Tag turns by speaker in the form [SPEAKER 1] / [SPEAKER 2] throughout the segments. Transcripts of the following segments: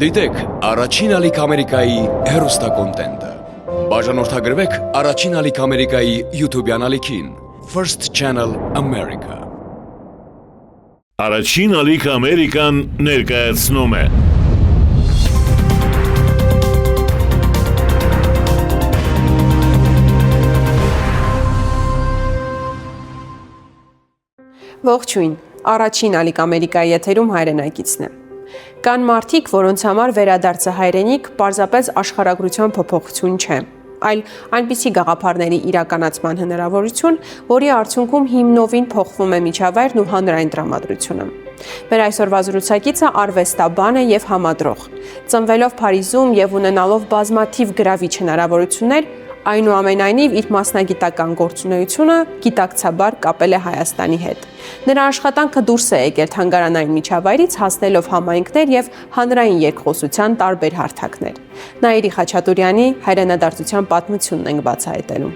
[SPEAKER 1] Դիտեք առաջին ալիք Ամերիկայի հեռուստակոնտենտը։ Բաժանորդագրվեք առաջին ալիք Ամերիկայի YouTube-յան ալիքին First Channel America։
[SPEAKER 2] Առաջին ալիք Ամերիկան ներկայացնում է
[SPEAKER 3] Ողջույն, առաջին ալիք Ամերիկայի եթերում հայրենակիցն է։ Կան մարդիկ, որոնց համար վերադարձը հայրենիք պարզապես աշխարհագրության փոփոխություն չէ, այլ այնպիսի գաղափարների իրականացման հնարավորություն, որի արդյունքում հիմնովին փոխվում է միջավայրն ու հանրային տրամադրությունը։ Մեր այսօրվա զրուցակիցը արվեստաբան է եւ համադրող։ Ծնվելով Փարիզում եւ ունենալով բազմաթիվ գրավիչ հնարավորություններ, այնուամենայնիվ իր մասնագիտական գործունեությունը գիտակցաբար կապել է Հայաստանի հետ։ Նրա աշխատանքը դուրս է եկել թանգարանային միջավայրից, հասնելով համայնքներ եւ հանրային երկխոսության տարբեր հարթակներ։ Նաիրի Խաչատուրյանի հայրենադարձության պատմությունն ենք բացահայտելու։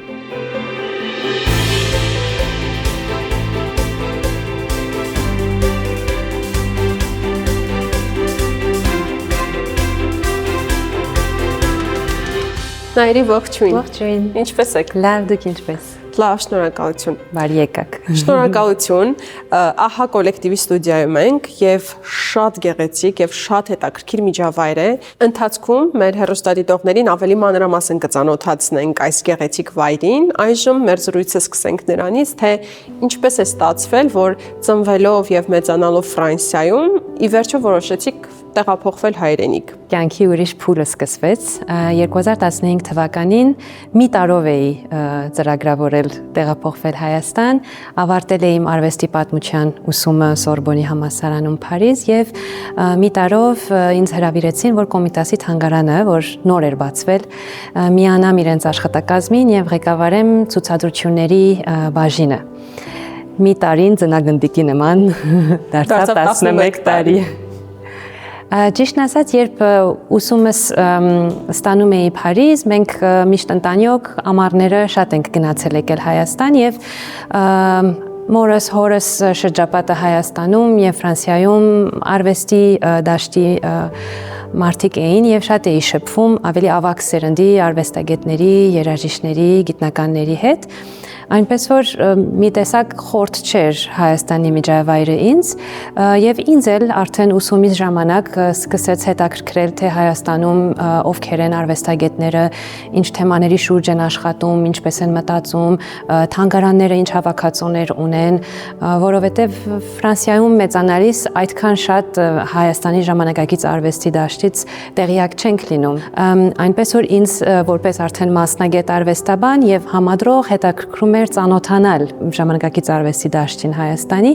[SPEAKER 3] Նաիրի, ողջույն։
[SPEAKER 4] Ողջույն։
[SPEAKER 3] Ինչպե՞ս եք։
[SPEAKER 4] Լավ, դուք ինչպե՞ս։
[SPEAKER 3] Լավ, շնորհակալություն։
[SPEAKER 4] Բարի եկաք։
[SPEAKER 3] Շնորհակալություն։ Ահա կոլեկտիվի ստուդիայում ենք եւ շատ գեղեցիկ եւ շատ հետաքրքիր միջավայր է։ Ընթացքում մեր հեռուստադիտողներին ավելի մանրամասն կծանոթացնենք այս գեղեցիկ վայրին։ Այժմ մեր զրույցը սկսենք նրանից, թե ինչպես է ստացվել, որ ծնվելով եւ մեծանալով Ֆրանսիայում, ի վերջո որոշեցիք տեղափոխվել հայրենիք։
[SPEAKER 4] Կյանքի ուրիշ փուլը սկսվեց 2015 թվականին մի տարով էի ծրագրավորել տեղափոխվել Հայաստան, ավարտել էի իմ արվեստի պատմության ուսումը Սորբոնի համալսարանում Փարիզ եւ մի տարով ինձ հրավիրեցին, որ Կոմիտասի թանգարանը, որ նոր էր բացվել, միանամ իրենց աշխատակազմին եւ ղեկավարեմ ցուցադրությունների բաժինը։ Մի տարին ծնագնդիկի նման դարձավ 11 տարի։ Ճիշտն ասած, երբ ուսումս ստանում էի Փարիզ, մենք միշտ ընտանիք ամառները շատ ենք գնացել եկել Հայաստան եւ մորս հորս շրջապատը Հայաստանում եւ Ֆրանսիայում արվեստի դաշտի մարդիկ էին եւ շատ էի շփվում ավելի ավագ սերնդի արվեստագետների, երաժիշտների, գիտնականների հետ։ Այնպես որ մի տեսակ խորտ չէր Հայաստանի միջավայրը ինձ եւ ինձ էլ արդեն ուսումից ժամանակ սկսեց հետաքրքրել թե Հայաստանում ովքեր են արվեստագետները, ինչ թեմաների շուրջ են աշխատում, ինչպես են մտածում, թանգարանները ինչ հավաքածուներ ունեն, որովհետեւ Ֆրանսիայում մեծանալիս այդքան շատ Հայաստանի ժամանակակից արվեստի դաշտից տեղյակ չենք լինում։ Այնպես որ ինձ որպես արդեն մասնագետ արվեստաբան եւ համադրող հետաքրքրում ծանոթանալ ժամանակակից արվեստի դաշտին Հայաստանի,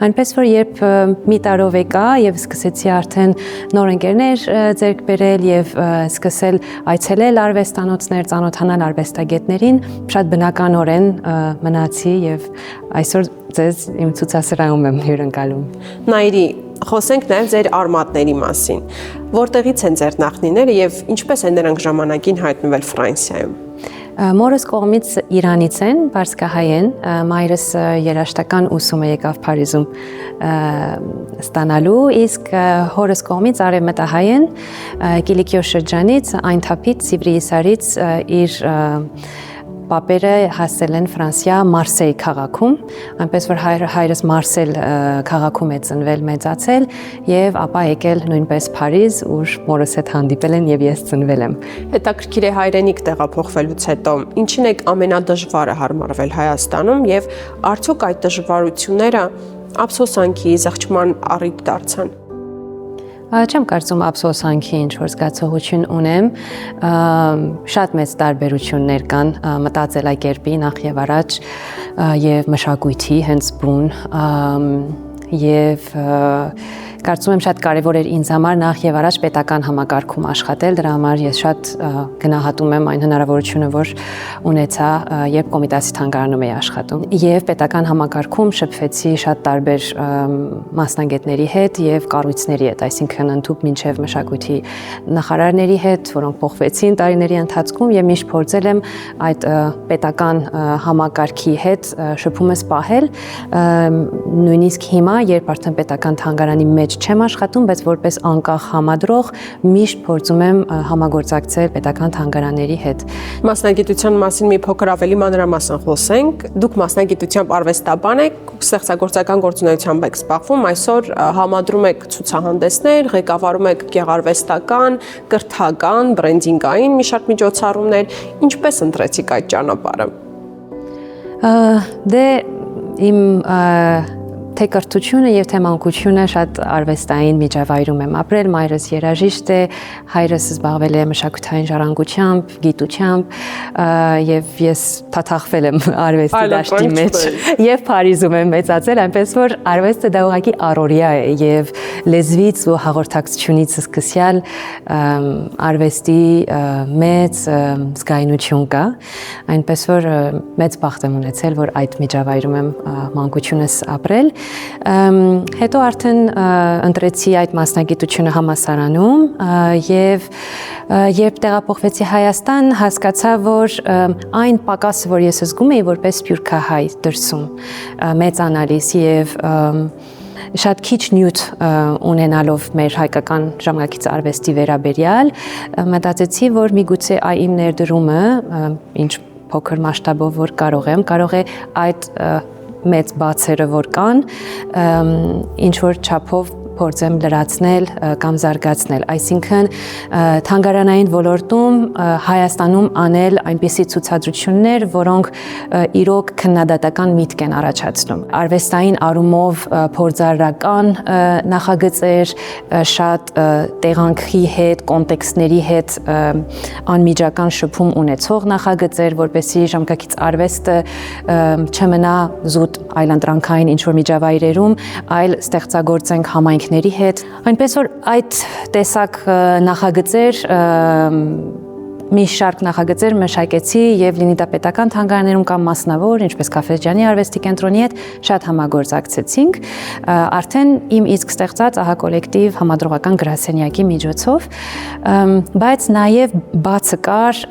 [SPEAKER 4] այնպես որ երբ մի տարով եկա եւ սկսեցի արդեն նոր ընկերներ ձեռք բերել եւ սկսել այցելել արվեստանոցներ, ծանոթանալ արվեստագետներին, շատ բնականորեն մնացի եւ այսօր ձեզ իմ ցուցասրահում եմ հյուրընկալում։
[SPEAKER 3] Նաիրի, խոսենք նաեւ ձեր արմատների մասին։ Որտեղից են ձեր նախնիները եւ ինչպես են նրանք ժամանակին հայտնվել Ֆրանսիայում։
[SPEAKER 4] Մորս կողմից Իրանից են, պարսկահայ են, մայրս երաժշտական ուսումը եկավ Փարիզում ստանալու, իսկ հորս կողմից արևմտահայ են, Կիլիկիո շրջանից, այն թափից, Սիվրիիսարից իր պապերը հասել են Ֆրանսիա Մարսեյ քաղաքում, այնպես որ հայրս Մարսել քաղաքում է ծնվել, մեծացել եւ ապա եկել նույնպես Փարիզ, ուր մորս հետ հանդիպել են եւ ես ծնվել եմ։
[SPEAKER 3] Հետաքրքիր է հայրենիք տեղափոխվելուց հետո ինչին է ամենադժվարը հարմարվել Հայաստանում եւ արդյոք այդ դժվարությունները ափսոսանքի, զղջման առիթ դարձան։
[SPEAKER 4] Չեմ կարծում ափսոսանքի ինչ-որ զգացողություն ունեմ, շատ մեծ տարբերություններ կան մտածելակերպի նախ եւ առաջ եւ մշակույթի հենց բուն եւ կարծում եմ շատ կարևոր էր ինձ համար նախ եւ առաջ պետական համակարգում աշխատել, դրա համար ես շատ գնահատում եմ այն հնարավորությունը, որ ունեցա, երբ Կոմիտասի թանգարանում էի աշխատում։ Եվ պետական համակարգում շփվեցի շատ տարբեր մասնագետների հետ եւ կառույցների հետ, այսինքն ընդհանուր մինչեւ մշակույթի նախարարների հետ, որոնք փոխվեցին տարիների ընթացքում եւ միշտ փորձել եմ այդ պետական համակարգի հետ շփումս պահել, նույնիսկ հիմա, երբ արդեն պետական թանգարանի մեջ մեջ չեմ աշխատում, բայց որպես անկախ համադրող միշտ փորձում եմ համագործակցել պետական թանգարանների հետ։
[SPEAKER 3] Մասնագիտության մասին մի փոքր ավելի մանրամասն խոսենք։ Դուք մասնագիտությամբ արվեստաբան եք, ստեղծագործական գործունեությամբ եք զբաղվում, այսօր համադրում եք ցուցահանդեսներ, ղեկավարում եք գեղարվեստական, կրթական, բրենդինգային մի շարք միջոցառումներ։ Ինչպես ընտրեցիք այդ ճանապարհը։
[SPEAKER 4] Դե իմ թե կրթությունը եւ թե մանկությունը շատ արվեստային միջավայրում եմ ապրել, մայրս երաժիշտ է, հայրս զբաղվել է մշակութային ժառանգությամբ, գիտությամբ եւ ես փաթախվել եմ արվեստի դաշտի մեջ եւ Փարիզում եմ մեծացել, այնպես որ արվեստը դա ուղղակի առօրյա է եւ լեզվից ու հաղորդակցությունից սկսյալ արվեստի մեծ զգայունություն կա, այնպես որ մեծ բախտ եմ ունեցել, որ այդ միջավայրում եմ մանկությունս ապրել։ Հետո արդեն ընտրեցի այդ մասնագիտությունը համալսարանում եւ երբ տեղափոխվեցի Հայաստան, հասկացա, որ այն պակասը, որ ես զգում էի որպես սփյուռքահայ դրսում, մեծանալիս եւ շատ քիչ նյութ ունենալով մեր հայկական ժամանակից արվեստի վերաբերյալ, մտածեցի, որ միգուցե իմ ներդրումը, ինչ փոքր մասշտաբով որ կարող է այդ մեծ բացերը որ կան, ինչ որ չափով փորձեմ լրացնել կամ զարգացնել, այսինքն թանգարանային ոլորտում Հայաստանում անել այնպիսի ցուցադրություններ, որոնք իրոք քննադատական միտք են առաջացնում։ Արվեստային առումով փորձարարական նախագծեր, շատ տեղանքի հետ, կոնտեքստների հետ անմիջական շփում ունեցող նախագծեր, որպեսզի ժամանակից արվեստը չմնա զուտ այլընտրանքային ինչ-որ միջավայրերում, այլ ստեղծագործենք համայնքների հետ, այնպես որ այդ տեսակ նախագծեր, մի շարք նախագծեր մշակեցի եւ Լենինապետական թանգարաններում կամ մասնավոր, ինչպես Քաֆեջյանի արվեստի կենտրոնի հետ շատ համագործակցեցինք, արդեն իմ իսկ ստեղծած ահա կոլեկտիվ համադրողական գրասենյակի միջոցով, բայց նաեւ բացը կար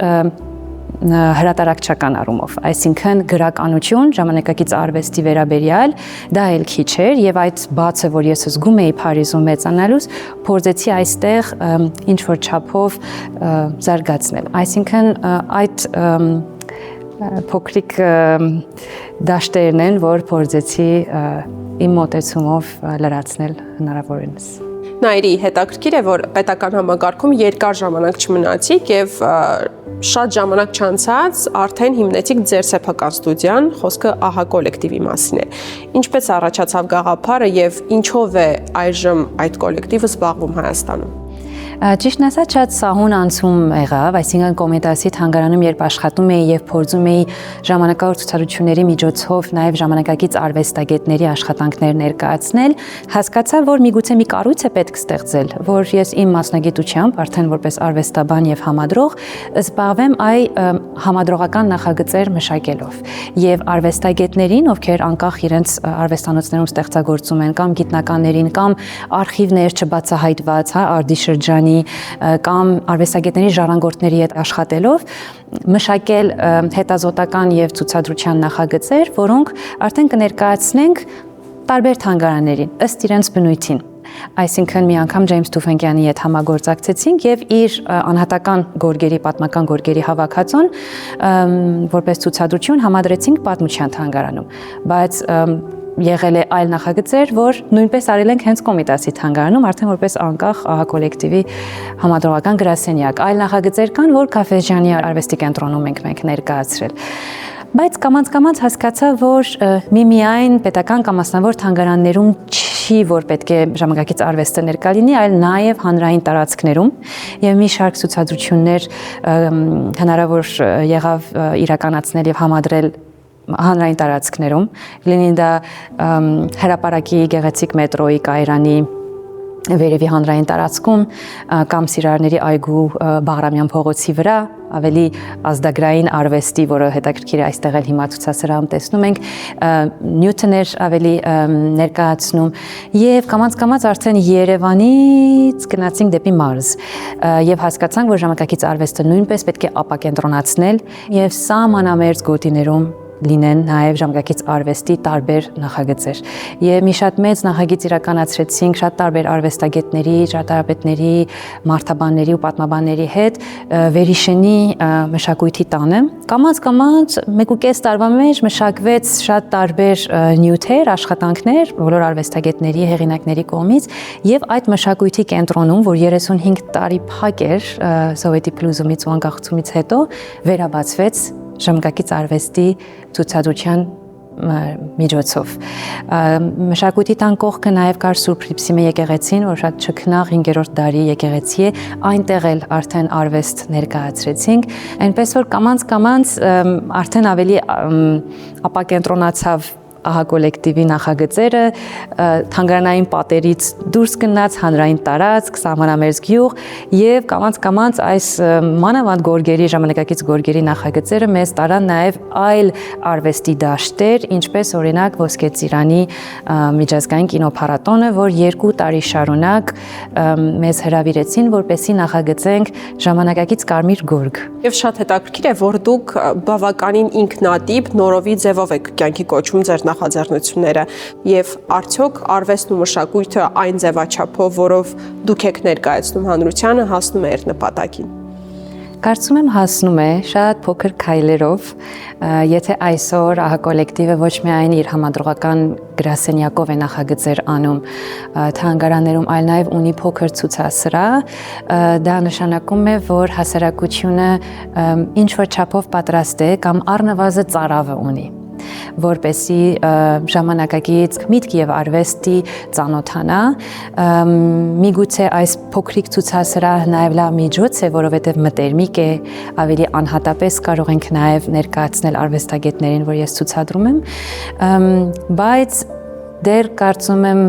[SPEAKER 4] հրատարակչական առումով, այսինքն գրականություն, ժամանակակից արվեստի վերաբերյալ, դա էլ քիչ էր եւ այդ բացը, որ ես զգում էի Փարիզում մեծանալուց, փորձեցի այստեղ ինչ որ չափով զարգացնել, այսինքն այդ փոքրիկ դաշտերն են, որ փորձեցի իմ մոտեցումով լրացնել հնարավորինս։
[SPEAKER 3] Նայրի, հետաքրքիր է, որ պետական համակարգում երկար ժամանակ չմնացիք եւ շատ ժամանակ չանցած արդեն հիմնեցիք ձեր սեփական ստուդիան, խոսքը ահա կոլեկտիվի մասին է։ Ինչպես առաջացավ գաղափարը եւ ինչով է այժմ այդ կոլեկտիվը զբաղվում Հայաստանում։
[SPEAKER 4] Ճիշտն ասած, շատ սահուն անցում եղավ, այսինքն Կոմիտասի թանգարանում երբ աշխատում էի եւ փորձում էի ժամանակավոր ցուցադրությունների միջոցով նաեւ ժամանակակից արվեստագետների աշխատանքներ ներկայացնել, հասկացա, որ միգուցե մի կառույց է պետք ստեղծել, որ ես իմ մասնագիտությամբ, արդեն որպես արվեստաբան եւ համադրող, զբաղվեմ համադրողական նախագծեր մշակելով եւ արվեստագետներին, ովքեր անկախ իրենց արվեստանոցներում ստեղծագործում են, կամ գիտնականներին, կամ արխիվներ չբացահայտված, արդի կամ արվեստագետների ժառանգորդների հետ աշխատելով մշակել հետազոտական եւ ցուցադրության նախագծեր, որոնք արդեն կներկայացնենք տարբեր թանգարաններին ըստ իրենց բնույթին։ Այսինքն մի անգամ Ջեյմս Թուֆենկյանի հետ համագործակցեցինք եւ իր անհատական գորգերի, պատմական գորգերի հավաքածուն որպես ցուցադրություն համադրեցինք Պատմության թանգարանում, բայց եղել է այլ նախագծեր, որ նույնպես արել ենք հենց Կոմիտասի թանգարանում, արդեն որպես անկախ կոլեկտիվի համադրողական գրասենյակ։ Այլ նախագծեր կան, որ Քաֆեջյանի արվեստի կենտրոնում ենք մենք ներկայացրել։ Բայց կամաց հասկացա, որ միայն պետական կամ մասնավոր թանգարաններում չի, որ պետք է ժամանակակից արվեստը ներկա լինի, այլ նաև հանրային տարածքներում եւ մի շարք ցուցադրություններ հնարավոր եղավ իրականացնել եւ համադրել հանրային տարածքներում, լինի դա հրապարակի գեղեցիկ մետրոյի կայարանի վերևի հանրային տարածքում կամ Սիրահարների այգու Բաղրամյան փողոցի վրա, ավելի ազդագրային արվեստի, որը հետաքրքիր է այստեղ էլ հիմա ցուցասրահում տեսնում ենք, նյութներ ավելի ներկայացնում եւ կամաց արդեն Երևանից գնացինք դեպի մարզ եւ հասկացանք, որ ժամանակակից արվեստը նույնպես պետք է ապակենտրոնացնել եւ սահմանամերձ գոտիներում լինեն նաև ժամանակից արվեստի տարբեր նախագծեր։ Եվ մի շատ մեծ նախագիծ իրականացրեցինք շատ տարբեր արվեստագետների, ճարտարապետների, մարդաբանների ու պատմաբանների հետ Վերիշենի մշակույթի տանը։ Կամաց 1.5 տարվա մեջ մշակվեց շատ տարբեր նյութեր, աշխատանքներ բոլոր արվեստագետների, հեղինակների կողմից եւ այդ մշակույթի կենտրոնում, որ 35 տարի փակ էր Սովետի փլուզումից ու անկախացումից հետո, վերաբացվեց ժամանակից արվեստի ցուցադրության միջոցով։ Մշակույթի տան կողքը նաև կար Սուրբ Հրիփսիմե եկեղեցին, որ շատ չքնաղ 5-րդ դարի եկեղեցի է, այնտեղ էլ արդեն արվեստ ներկայացրեցինք, այնպես որ կամաց արդեն ավելի ապակենտրոնացավ ահա կոլեկտիվի նախագծերը, թանգարանային պատերից դուրս գնաց հանրային տարածք, սահմանամերձ գյուղ եւ կամաց այս մանավանդ գորգերի ժամանակակից գորգերի նախագծերը մեզ տարան նաեւ այլ արվեստի դաշտեր, ինչպես օրինակ Ոսկե Ծիրանի միջազգային կինոփառատոնը, որ 2 տարի շարունակ մեզ հրավիրեցին, որպեսզի նախագծենք ժամանակակից կարմիր գորգ։
[SPEAKER 3] Եվ շատ հետաքրքիր է, որ դուք բավականին ինքնատիպ նորովի ձևով եք կյանքի կոչում ձեր նախաձեռնությունները եւ արդյոք արվեստն ու մշակույթը այն ձևաչափով, որով դուք եք ներկայացնում հանրությանը, հասնում է իր նպատակին։
[SPEAKER 4] Կարծում եմ հասնում է շատ փոքր քայլերով, եթե այսօր ահա կոլեկտիվը ոչ միայն իր համադրողական գրասենյակով է նախագծեր անում թանգարաններում, այլ նաև ունի փոքր ցուցասրահ, դա նշանակում է, որ հասարակությունը ինչ որ չափով պատրաստ է կամ առնվազն ծարավը ունի, որպեսի ժամանակակից միտք եւ արվեստի ծանոթանա, միգուցե այս փոքրիկ ցուցասրահը նաեւ լավ միջոց է, որովհետեւ մտերմիկ է, ավելի անհատապես կարող ենք նաեւ ներկայացնել արվեստագետներին, որ ես ցուցադրում եմ, բայց դեռ կարծում եմ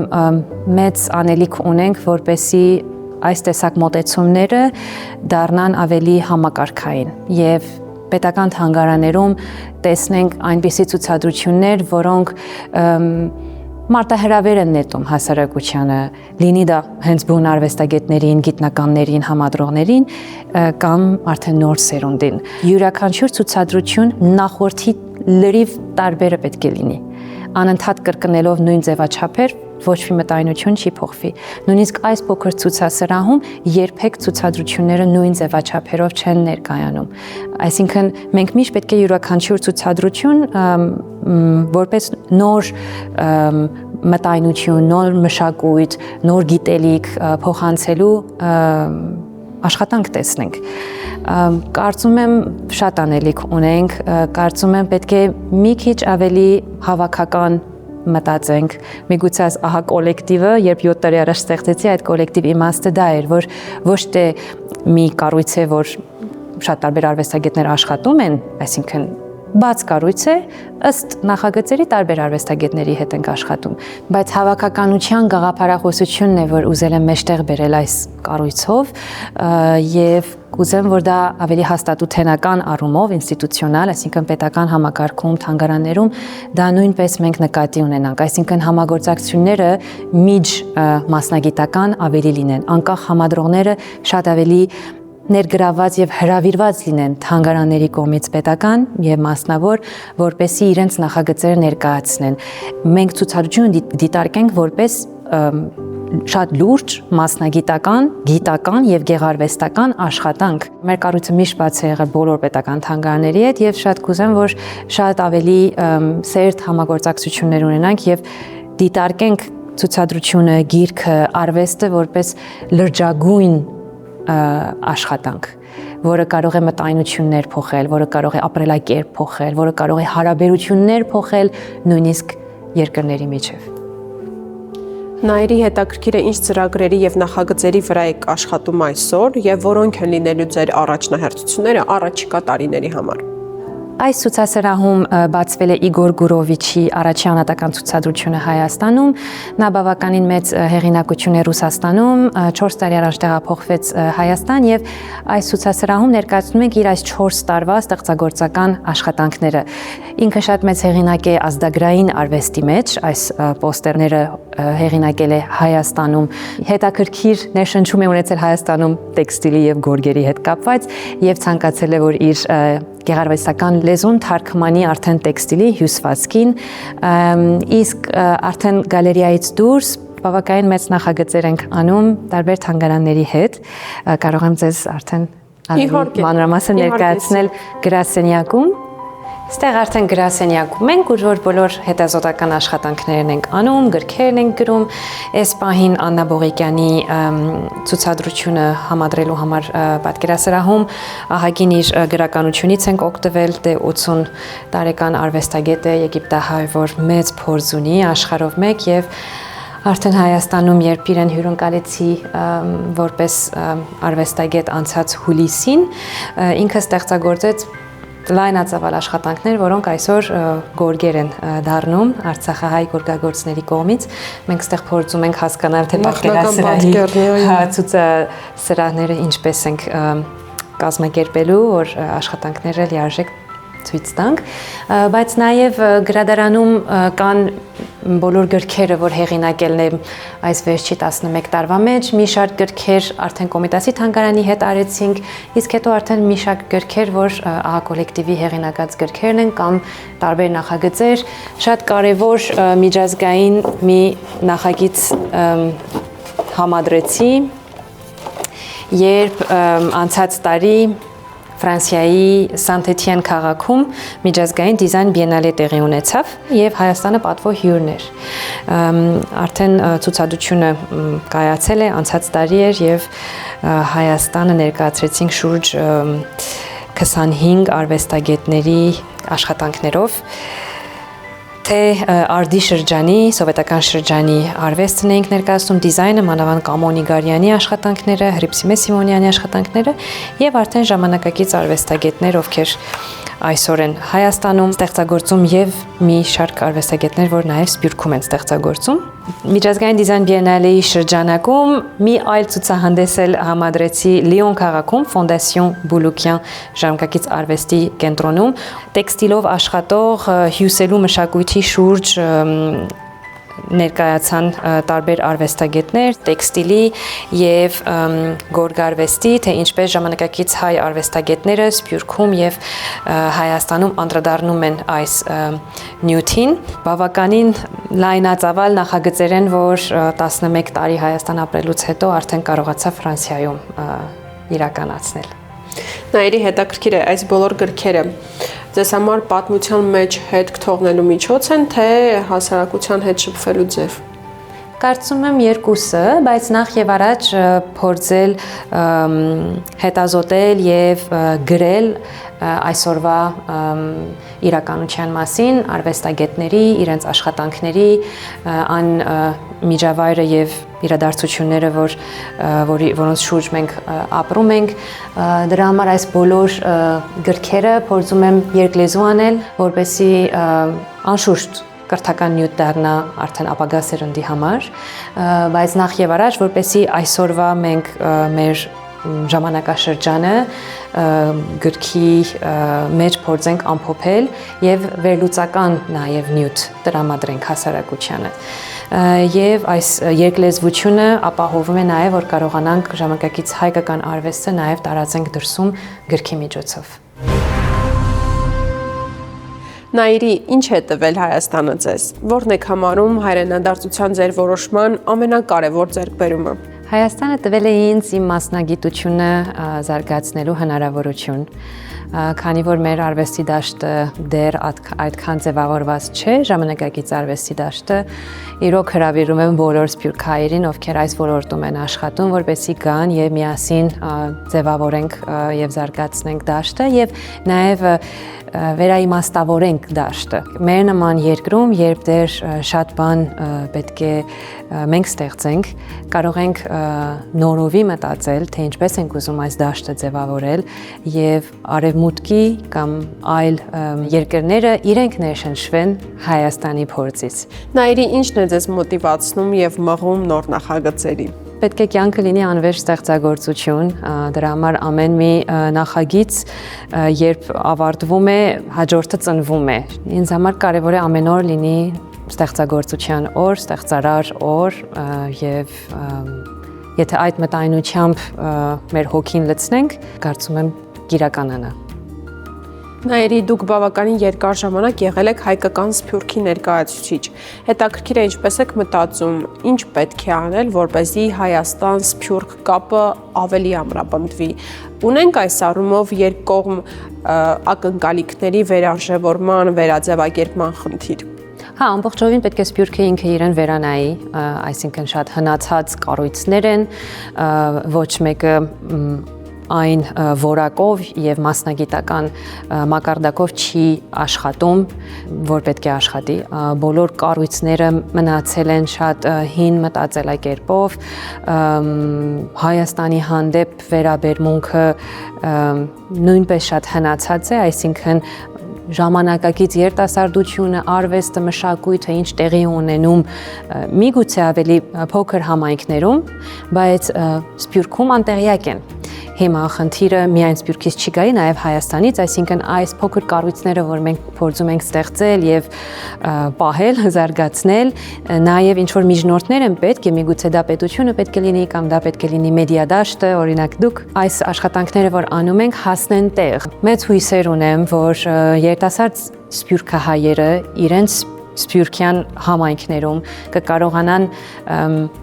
[SPEAKER 4] մեծ անելիք ունենք, որպեսի այս տեսակ մոտեցումները դառնան ավելի համակարգային եւ պետական թանգարաններում տեսնենք այնպիսի ցուցադրություններ, որոնք մարտահրավեր են նետում հասարակությանը, լինի դա հենց բուն արվեստագետներին, գիտնականներին, համադրողներին կամ արդեն նոր սերունդին։ Յուրաքանչյուր ցուցադրություն նախորդի լրիվ տարբերը պետք է լինի։ Անընդհատ կրկնելով նույն ձևաչափեր ոչ մի մտայնություն չի փոխվի։ Նույնիսկ այս փոքր ցուցասրահում երբեք ցուցադրությունները նույն ձևաչափերով չեն ներկայանում։ Այսինքն մենք միշտ պետք է յուրաքանչյուր ցուցադրություն որպես նոր մտայնություն, նոր մշակույթ, նոր գիտելիք փոխանցելու աշխատանք տեսնենք։ Կարծում եմ շատ անելիք ունենք, կարծում եմ պետք է մի քիչ ավելի հավաքական մտածենք, միգուցե ահա կոլեկտիվը, երբ 7 տարի առաջ ստեղծեցի, այդ կոլեկտիվ իմաստը դա էր, որ ոչ թե մի կառույց է, որ շատ տարբեր արվեստագետներ աշխատում են, այսինքն բաց կառույց է, ըստ նախագծերի տարբեր արվեստագետների հետ ենք աշխատում, բայց հավաքականության գաղափարախոսությունն է, որ ուզել եմ մեջտեղ բերել այս կառույցով եւ կուզեմ, որ դա ավելի հաստատութենական առումով, ինստիտուցիոնալ, այսինքն պետական համակարգում, թանգարաններում դա նույնպես մենք նկատի ունենանք, այսինքն համագործակցությունները միջ մասնագիտական ավելի լինեն, անկախ համադրողները շատ ավելի ներգրաված եւ հրավիրված լինեն թանգարանների կողմից պետական եւ մասնավոր, որպեսզի իրենց նախագծերը ներկայացնեն։ Մենք ցուցադրությունը դիտարկենք որպես շատ լուրջ մասնագիտական, գիտական եւ գեղարվեստական աշխատանք։ Մեր կառույցը միշտ բաց է եղել բոլոր պետական թանգարանների հետ եւ շատ կուզեմ, որ շատ ավելի սերտ համագործակցություններ ունենանք եւ դիտարկենք ցուցադրությունը, գիրքը, արվեստը որպես լրջագույն աշխատանք, որը կարող է մտայնություններ փոխել, որը կարող է ապրելակերպ փոխել, որը կարող է հարաբերություններ փոխել նույնիսկ երկրների միջև։
[SPEAKER 3] Նայիրի հետաքրքիր է ինչ ծրագրերի եւ նախագծերի վրա եք աշխատում այսօր եւ որոնք են լինելու ձեր առաջնահերթությունները առաջիկա տարիների համար։
[SPEAKER 4] Այս ցուցասրահում բացվել է Իգոր Գուրովիչի առաջին անհատական ցուցադրությունը Հայաստանում, նա բավականին մեծ հեղինակություն է Ռուսաստանում, 4 տարի առաջ տեղափոխվեց Հայաստան եւ այս ցուցասրահում ներկայացնում ենք իր այս 4 տարվա ստեղծագործական աշխատանքները։ Ինքը շատ մեծ հեղինակ է ազգագրային արվեստի մեջ, այս պոստերները հեղինակել է Հայաստանում։ Հետաքրքիր ներշնչում է ունեցել Հայաստանում տեքստիլի եւ գորգերի հետ կապված եւ ցանկացել է որ իր գեղարվեստական լեզուն թարգմանի արդեն տեքստիլի հյուսվածքին, իսկ արդեն գալերիայից դուրս բավականին մեծ նախագծեր ենք անում տարբեր թանգարանների հետ, կարող եմ ձեզ արդեն մանրամասն ներկայացնել գրասենյակում։ Ստեղ արդեն գրասենյակում ենք, ուր որ բոլոր հետազոտական աշխատանքներն ենք անում, գրքերն ենք գրում, այս պահին Աննա Բողիկյանի ցուցադրությունը համադրելու համար պատկերասրահում ահագին իր գրականությունից ենք օգտվել, դե 80 տարեկան արվեստագետ է եգիպտահայ, որ մեծ փորձ ունի աշխարհով մեկ եւ արդեն Հայաստանում երբ իրեն հյուրընկալեցի որպես արվեստագետ անցած հուլիսին, ինքը ստեղծագործեց լայնածավալ աշխատանքներ, որոնք այսօր գորգեր են դառնում արցախահայ գորգագործների կողմից։ Մենք ստեղ փորձում ենք հասկանալ, թե պատկերասրահի ցուցասրահները ինչպես ենք կազմակերպելու, որ աշխատանքները լիարժեք ցույց տանք, բայց նաև գրադարանում կան բոլոր գրքերը, որ հեղինակելն եմ այս վերջի 11 տարվա մեջ, մի շարք գրքեր արդեն Կոմիտասի թանգարանի հետ արեցինք, իսկ հետո արդեն մի շարք գրքեր, որ ահա կոլեկտիվի հեղինակած գրքերն են կամ տարբեր նախագծեր, շատ կարևոր միջազգային մի նախագիծ համադրեցի, երբ անցած տարի Ֆրանսիայի Սանտ-Էթիեն քաղաքում միջազգային դիզայն բիենալե տեղի ունեցավ եւ Հայաստանը պատվո հյուրն էր։ Արդեն ցուցադրությունը կայացել է, անցած տարի էր եւ Հայաստանը ներկայացրեցինք շուրջ 25 արվեստագետների աշխատանքներով, թե արդի շրջանի, սովետական շրջանի արվեստն էինք ներկայացնում, դիզայնը, մանավանդ Կամո Նիգարյանի աշխատանքները, Հռիփսիմե Սիմոնյանի աշխատանքները եւ արդեն ժամանակակից արվեստագետներ, ովքեր այսօր են Հայաստանում ստեղծագործում եւ մի շարք արվեստագետներ, որ նաեւ Սփյուռքում են ստեղծագործում։ Միջազգային դիզայն բիենալեի շրջանակում մի այլ ցուցահանդես էլ համադրեցի Լիոն քաղաքում Ֆոնդասիոն Բուլուկյան ժամանակակից արվեստի կենտրոնում, տեքստիլով աշխատող հյուսելու մշակույթի շուրջ ներկայացան տարբեր արվեստագետներ, տեքստիլի եւ գորգարվեստի, թե ինչպես ժամանակակից հայ արվեստագետները Սփյուռքում եւ Հայաստանում անդրադառնում են այս նյութին։ Բավականին լայնածավալ նախագծեր են, որ 11 տարի Հայաստան ապրելուց հետո արդեն կարողացա Ֆրանսիայում իրականացնել։
[SPEAKER 3] Նաիրի հետաքրքիր է այս բոլոր գրքերը ձեզ համար պատմության մեջ հետք թողնելու միջոց են, թե հասարակության հետ շփվելու ձև։
[SPEAKER 4] Կարծում եմ երկուսը, բայց նախ եւ առաջ փորձել հետազոտել եւ գրել այսօրվա իրականության մասին, արվեստագետների, իրենց աշխատանքների, միջավայրը եւ իրադարձությունները, որոնց շուրջ մենք ապրում ենք, դրա համար այս բոլոր գրքերը փորձում եմ երկլեզու անել, որպեսզի անշուշտ կրթական նյութ դառնա արդեն ապագա սերնդի համար, բայց նախ եւ առաջ, որպեսզի այսօրվա մենք մեր ժամանակաշրջանը գրքի մեջ փորձենք ամփոփել եւ վերլուծական նաեւ նյութ տրամադրենք հասարակությանը։ Եվ այս երկլեզվությունը ապահովում է նաեւ, որ կարողանանք ժամանակակից հայկական արվեստը նաեւ տարածենք դրսում գրքի միջոցով։
[SPEAKER 3] Նաիրի, ինչ է տվել Հայաստանը ձեզ։ Որն եք համարում հայրենադարձության ձեր որոշման ամենակարևոր ձեռքբերումը։
[SPEAKER 4] Հայաստանը տվել է ինձ իմ մասնագիտությունը զարգացնելու հնարավորություն, քանի որ մեր արվեստի դաշտը դեռ այդքան ձևավորված չէ, ժամանակակից արվեստի դաշտը իրոք հրավիրում եմ բոլոր սփյուռքահայերին, ովքեր այս ոլորտում են աշխատում, որպեսզի գան եւ միասին ձևավորենք եւ զարգացնենք դաշտը եւ նաեւ վերաիմաստավորենք դաշտը։ Մեր նման երկրում, երբ դեռ շատ բան պետք է մենք ստեղծենք, կարող ենք նորովի մտածել, թե ինչպես ենք ուզում այս դաշտը ձևավորել եւ արևմուտքի կամ այլ երկրները իրենք ներշնչվեն Հայաստանի փորձից։
[SPEAKER 3] Նաիրի, ինչն է ձեզ մոտիվացնում եւ մղում նոր նախագծերի։
[SPEAKER 4] Պետք է կյանքը լինի անվերջ ստեղծագործություն, դրա համար ամեն մի նախագիծ, երբ ավարտվում է, հաջորդը ծնվում է։ Ինձ համար կարևոր է ամեն օր լինի ստեղծագործության օր, ստեղծարար օր եւ եթե այդ մտայնությամբ մեր հոգին լցնենք, կարծում եմ կիրականանա։
[SPEAKER 3] Նաիրի, դուք բավականին երկար ժամանակ եղել եք հայկական Սփյուռքի ներկայացուցիչ։ Հետաքրքիր է ինչպես եք մտածում, ինչ պետք է անել, որպեսզի Հայաստան-Սփյուռք կապը ավելի ամրապնդվի։ Ունենք այս առումով երկկողմ ակնկալիքների վերարժևորման, վերաձևակերպման խնդիր։
[SPEAKER 4] Հա, ամբողջովին պետք է Սփյուռքը ինքը իրեն վերանայի, այսինքն շատ հնացած կառույցներ են, ոչ մեկը այն որակով եւ մասնագիտական մակարդակով չի աշխատում, որ պետք է աշխատի։ Բոլոր կառույցները մնացել են շատ հին մտածելակերպով, Հայաստանի հանդեպ վերաբերմունքը նույնպես շատ հնացած է, այսինքն ժամանակակից երիտասարդությունը, արվեստը, մշակույթը ինչ տեղի ունենում միգուցե ավելի փոքր համայնքներում, բայց Սփյուռքում անտեղյակ են։ Հիմա խնդիրը միայն Սփյուռքից չի գալի, նաև Հայաստանից, այսինքն այս փոքր կառույցները, որ մենք փորձում ենք ստեղծել եւ պահել, զարգացնել, նաև ինչ որ միջնորդներ են պետք, եւ միգուցե դա պետությունը պետք է լինի կամ դա պետք է լինի մեդիա դաշտը, օրինակ դուք այս աշխատանքները, որ անում ենք, հասնեն տեղ։ Մեծ հույսեր ունեմ, որ երիտասարդ սփյուռքահայերը իրենց Սփյուռքյան համայնքներում կկարողանան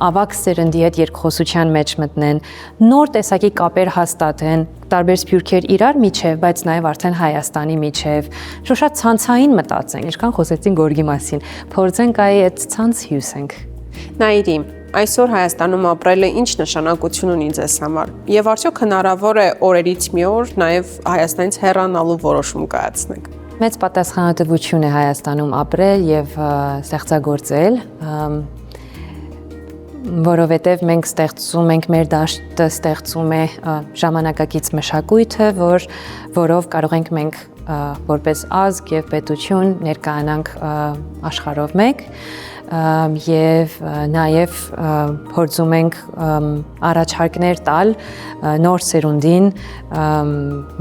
[SPEAKER 4] ավակ սերնդի հետ երկխոսության մեջ մտնեն, նոր տեսակի կապեր հաստատեն, տարբեր սփյուռքեր իրար միջև, բայց նաև արդեն Հայաստանի միջև, շատ ցանցային մտածենք, ինչքան խոսեցին գորգի մասին, փորձենք այդ ցանց հյուսենք։
[SPEAKER 3] Նաիրի, այսօր Հայաստանում ապրելը ինչ նշանակություն ունի ձեզ համար, եւ արդյոք հնարավոր է օրերից մի օր նաև Հայաստանից հեռանալու որոշում կայացնեք։
[SPEAKER 4] Մեծ պատասխանատվություն է Հայաստանում ապրել եւ ստեղծագործել, որովհետեւ մենք ստեղծում ենք մեր դաշտը ստեղծում է ժամանակակից մշակույթը, որով կարող ենք մենք որպես ազգ եւ պետություն ներկայանանք աշխարհով մեկ եւ նաեւ փորձում ենք առաջարկներ տալ նոր սերունդին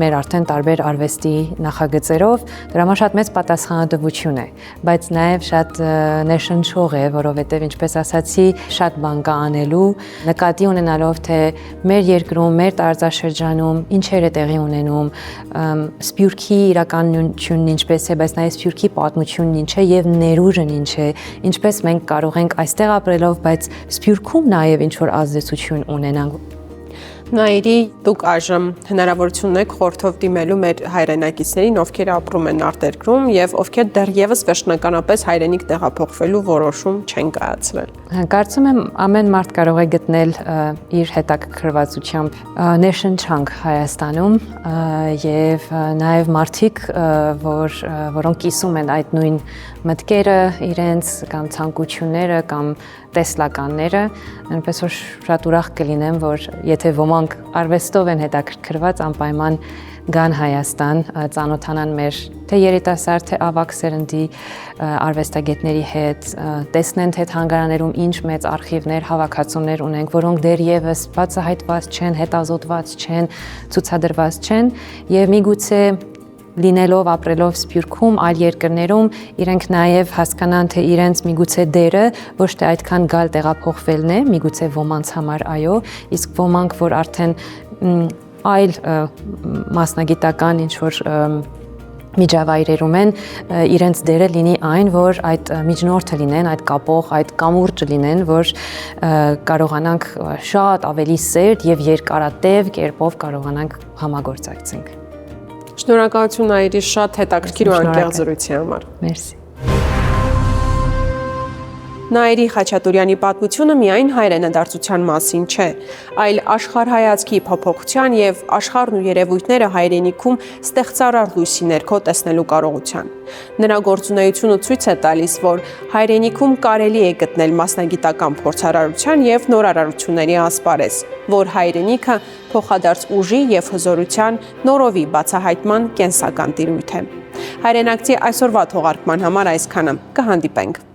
[SPEAKER 4] մեր արդեն տարբեր արվեստի նախագծերով, դրա համար շատ մեծ պատասխանատվություն է, բայց նաեւ շատ ներշնչող է, որովհետեւ ինչպես ասացի, շատ բան կա անելու, նկատի ունենալով թե մեր երկրում, մեր տարածաշրջանում ինչեր է տեղի ունենում, Սփյուռքի իրականությունն ինչպես է, բայց նաեւ Սփյուռքի պատմությունն ինչ է եւ ներուժն ինչ է, ինչպես մենք կարող ենք այստեղ ապրելով, բայց Սփյուռքում նաև ինչ-որ ազդեցություն ունենանք։
[SPEAKER 3] Նաիրի, դուք այժմ հնարավորություն ունեք խորհրդով դիմելու մեր հայրենակիցներին, ովքեր ապրում են արտերկրում եւ ովքեր դեռևս վերջնականապես հայրենիք տեղափոխվելու որոշում չեն կայացրել։
[SPEAKER 4] Կարծում եմ ամեն մարդ կարող է գտնել իր հետաքրքրվածությամբ ներշնչանք Հայաստանում եւ նաեւ մարդիկ, որոնք կիսում են այդ նույն մտքերը իրենց կամ ցանկությունները կամ տեսլականները, այնպես որ շատ ուրախ կլինեմ, որ եթե ոմանք արվեստով են հետաքրքրված, անպայման գան Հայաստան, ծանոթանան մեր թե երիտասարդ, թե ավակ սերնդի արվեստագետների հետ, տեսնեն թե թանգարաներում ինչ մեծ արխիվներ, հավաքածուներ ունենք, որոնք դեռևս բացահայտված չեն, հետազոտված չեն, ցուցադրված չեն եւ միգուցե լինելով ապրելով Սփյուռքում, այլ երկրներում, իրենք նաև հասկանան, թե իրենց միգուցե դերը ոչ թե այդքան գալ տեղափոխվելն է, միգուցե ոմանց համար այո, իսկ ոմանք, որ արդեն այլ մասնագիտական ինչ-որ միջավայրերում են, իրենց դերը լինի այն, որ այդ միջնորդը լինեն, այդ կապող, այդ կամուրջը լինեն, որ կարողանանք շատ ավելի սերտ եւ երկարատև կերպով կարողանանք համագործակցենք։
[SPEAKER 3] Շնորհակալություն Նաիրի շատ հետաքրքիր ու անկեղծ զրույցի համար։
[SPEAKER 4] Մերսի։
[SPEAKER 3] Նաիրի Խաչատուրյանի պատմությունը միայն հայրենադարձության մասին չէ, այլ աշխարհայացքի փոփոխության եւ աշխարհն ու երևույթները հայրենիքում ստեղծարար լույսի ներքո տեսնելու կարողության։ Նրա գործունեությունը ցույց է տալիս, որ հայրենիքում կարելի է գտնել մասնագիտական փորձարարության եւ նորարարությունների ասպարեզ, որ հայրենիքը փոխադարձ ուժի եւ հզորության նորովի բացահայտման կենսական տիրույթ է։ Հայրենակցի այսօրվա թողարկման համար այսքանը։ Կհանդիպենք։